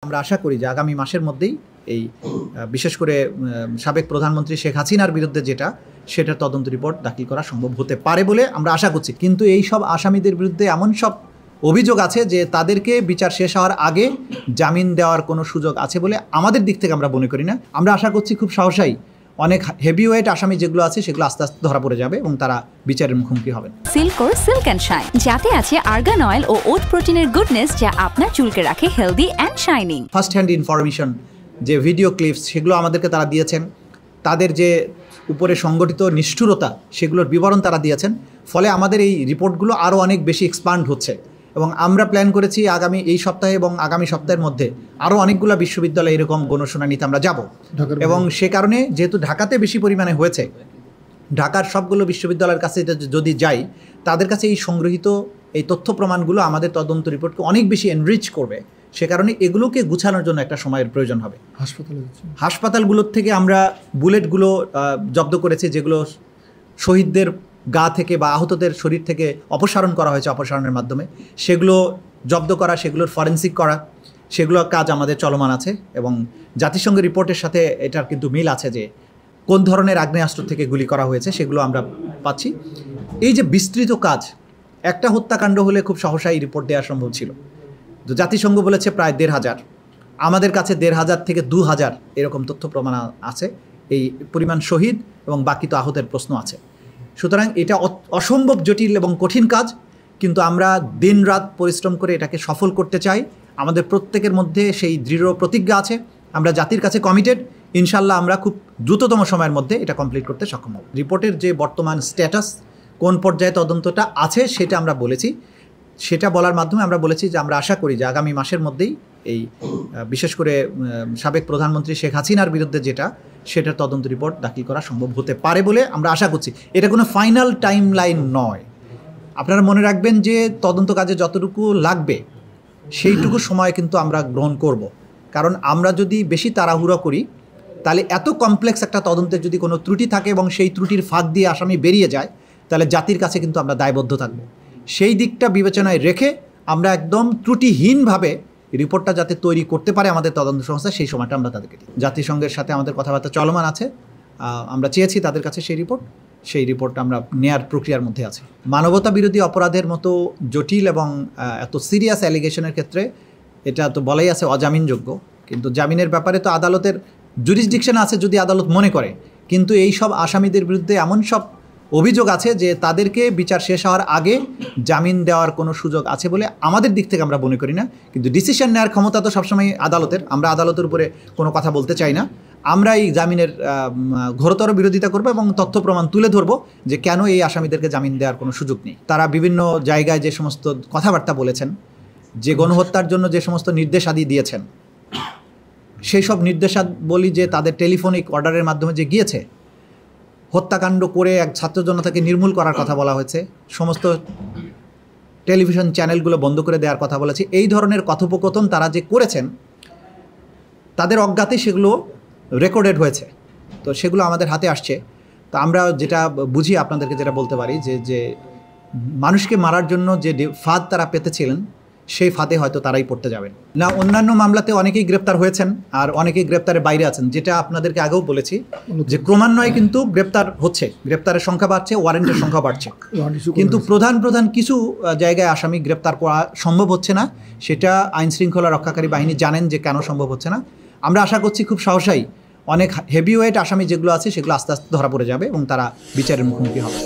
আমরা আশা করি যে আগামী মাসের মধ্যেই এই বিশেষ করে সাবেক প্রধানমন্ত্রী শেখ হাসিনার বিরুদ্ধে সেটা তদন্ত রিপোর্ট দাখিল করা সম্ভব হতে পারে বলে আমরা আশা করছি। কিন্তু এই সব আসামিদের বিরুদ্ধে এমন সব অভিযোগ আছে যে তাদেরকে বিচার শেষ হওয়ার আগে জামিন দেওয়ার কোনো সুযোগ আছে বলে আমাদের দিক থেকে আমরা মনে করি না। আমরা আশা করছি খুব সাহসাই অনেক হেভিওয়েট আসামি যেগুলো আছে সেগুলো আস্তে আস্তে ধরা পড়ে যাবে এবং তারা বিচারের মুখোমুখি হবেন। সিল্কোর সিল্ক অ্যান্ড শাইন, যাতে আছে আর্গান অয়েল ও ওট প্রোটিনের গুডনেস, যা আপনার চুলকে রাখে healthy and shining. First hand information, যে ভিডিও ক্লিপস, সেগুলো আমাদেরকে তারা দিয়েছেন। তাদের যে উপরে সংগঠিত নিষ্ঠুরতা, সেগুলোর বিবরণ তারা দিয়েছেন। ফলে আমাদের এই রিপোর্টগুলো আরও অনেক বেশি এক্সপান্ড হচ্ছে এবং আমরা প্ল্যান করেছি আগামী এই সপ্তাহে এবং আগামী সপ্তাহের মধ্যে আরও অনেকগুলো বিশ্ববিদ্যালয়ে এরকম গণশুনানিতে আমরা যাব। এবং সে কারণে যেহেতু ঢাকাতে বেশি পরিমাণে হয়েছে, ঢাকার সবগুলো বিশ্ববিদ্যালয়ের কাছে যদি যাই, তাদের কাছে এই সংগৃহীত এই তথ্য প্রমাণগুলো আমাদের তদন্ত রিপোর্টকে অনেক বেশি এনরিচ করবে। সে কারণে এগুলোকে গুছানোর জন্য একটা সময়ের প্রয়োজন হবে। হাসপাতালগুলোর থেকে আমরা বুলেটগুলো জব্দ করেছি, যেগুলো শহীদদের গা থেকে বা আহতদের শরীর থেকে অপসারণ করা হয়েছে অপসারণের মাধ্যমে, সেগুলো জব্দ করা, সেগুলোর ফরেন্সিক করা, সেগুলোর কাজ আমাদের চলমান আছে। এবং জাতিসংঘের রিপোর্টের সাথে এটার কিন্তু মিল আছে যে কোন ধরনের আগ্নেয়াস্ত্র থেকে গুলি করা হয়েছে সেগুলো আমরা পাচ্ছি। এই যে বিস্তৃত কাজ, একটা হত্যাকাণ্ড হলে খুব সহসাই রিপোর্ট দেওয়া সম্ভব ছিল, তো জাতিসংঘ বলেছে প্রায় ১,৫০০। আমাদের কাছে ১,৫০০ থেকে ২,০০০ এরকম তথ্য প্রমাণ আছে। এই পরিমাণ শহীদ এবং বাকি তো আহতের প্রশ্ন আছে। সুতরাং এটা অসম্ভব জটিল এবং কঠিন কাজ, কিন্তু আমরা দিনরাত পরিশ্রম করে এটাকে সফল করতে চাই। আমাদের প্রত্যেকের মধ্যে সেই দৃঢ় প্রতিজ্ঞা আছে। আমরা জাতির কাছে কমিটেড। ইনশাল্লাহ আমরা খুব দ্রুততম সময়ের মধ্যে এটা কমপ্লিট করতে সক্ষম হব। রিপোর্টের যে বর্তমান স্ট্যাটাস, কোন পর্যায়ে তদন্তটা আছে, সেটা আমরা বলেছি। সেটা বলার মাধ্যমে আমরা বলেছি যে আমরা আশা করি যে আগামী মাসের মধ্যেই এই বিশেষ করে সাবেক প্রধানমন্ত্রী শেখ হাসিনার বিরুদ্ধে সেটার তদন্ত রিপোর্ট দাখিল করা সম্ভব হতে পারে বলে আমরা আশা করছি। এটা কোনো ফাইনাল টাইম লাইন নয়। আপনারা মনে রাখবেন যে তদন্ত কাজে যতটুকু লাগবে সেইটুকু সময় কিন্তু আমরা গ্রহণ করব। কারণ আমরা যদি বেশি তাড়াহুড়ো করি, তাহলে এত কমপ্লেক্স একটা তদন্তের যদি কোনো ত্রুটি থাকে এবং সেই ত্রুটির ফাঁক দিয়ে আসামি বেরিয়ে যায়, তাহলে জাতির কাছে কিন্তু আমরা দায়বদ্ধ থাকব। সেই দিকটা বিবেচনায় রেখে আমরা একদম ত্রুটিহীনভাবে রিপোর্টটা যাতে তৈরি করতে পারে আমাদের তদন্ত সংস্থা, সেই সময়টা আমরা তাদেরকে দিই। জাতিসংঘের সাথে আমাদের কথাবার্তা চলমান আছে। আমরা চেয়েছি তাদের কাছে সেই রিপোর্টটা আমরা নেয়ার প্রক্রিয়ার মধ্যে আছি। মানবতা বিরোধী অপরাধের মতো জটিল এবং এত সিরিয়াস অ্যালিগেশনের ক্ষেত্রে এটা তো বলাই আছে অজামিনযোগ্য, কিন্তু জামিনের ব্যাপারে তো আদালতের জুরিসডিকশন আছে যদি আদালত মনে করে। কিন্তু এই সব আসামিদের বিরুদ্ধে এমন সব অভিযোগ আছে যে তাদেরকে বিচার শেষ হওয়ার আগে জামিন দেওয়ার কোনো সুযোগ আছে বলে আমাদের দিক থেকে আমরা মনে করি না। কিন্তু ডিসিশন নেওয়ার ক্ষমতা তো সবসময় আদালতের। আমরা আদালতের উপরে কোনো কথা বলতে চাই না। আমরা এই জামিনের ঘোরতর বিরোধিতা করব এবং তথ্য প্রমাণ তুলে ধরব যে কেন এই আসামিদেরকে জামিন দেওয়ার কোনো সুযোগ নেই। তারা বিভিন্ন জায়গায় যে সমস্ত কথাবার্তা বলেছেন, যে গণহত্যার জন্য যে সমস্ত নির্দেশাদি দিয়েছেন, সেই সব নির্দেশাবলী যে তাদের টেলিফোনিক অর্ডারের মাধ্যমে যে গিয়েছে, হত্যাকাণ্ড করে এক ছাত্র জনতাকে নির্মূল করার কথা বলা হয়েছে, সমস্ত টেলিভিশন চ্যানেলগুলো বন্ধ করে দেওয়ার কথা বলেছে, এই ধরনের কথোপকথন তারা যে করেছেন তাদের অজ্ঞাতে সেগুলো রেকর্ডেড হয়েছে। তো সেগুলো আমাদের হাতে আসছে। তো আমরা যেটা বুঝি, আপনাদেরকে যেটা বলতে পারি যে মানুষকে মারার জন্য যে ফাঁদ তারা পেতেছিলেন, সেই ফাঁদে হয়তো তারাই পড়তে যাবেন না। অন্যান্য মামলাতে অনেকেই গ্রেপ্তার হয়েছেন আর অনেকেই গ্রেপ্তারের বাইরে আছেন, যেটা আপনাদেরকে আগেও বলেছি যে ক্রমান্বয়ে কিন্তু গ্রেপ্তার হচ্ছে, গ্রেপ্তারের সংখ্যা বাড়ছে, ওয়ারেন্টের সংখ্যা বাড়ছে। কিন্তু প্রধান কিছু জায়গায় আসামি গ্রেপ্তার করা সম্ভব হচ্ছে না। সেটা আইন শৃঙ্খলা রক্ষাকারী বাহিনী জানেন যে কেন সম্ভব হচ্ছে না। আমরা আশা করছি খুব সাহসাই অনেক হেভিওয়েট আসামি যেগুলো আছে সেগুলো আস্তে আস্তে ধরা পড়ে যাবে এবং তারা বিচারের মুখোমুখি হবে।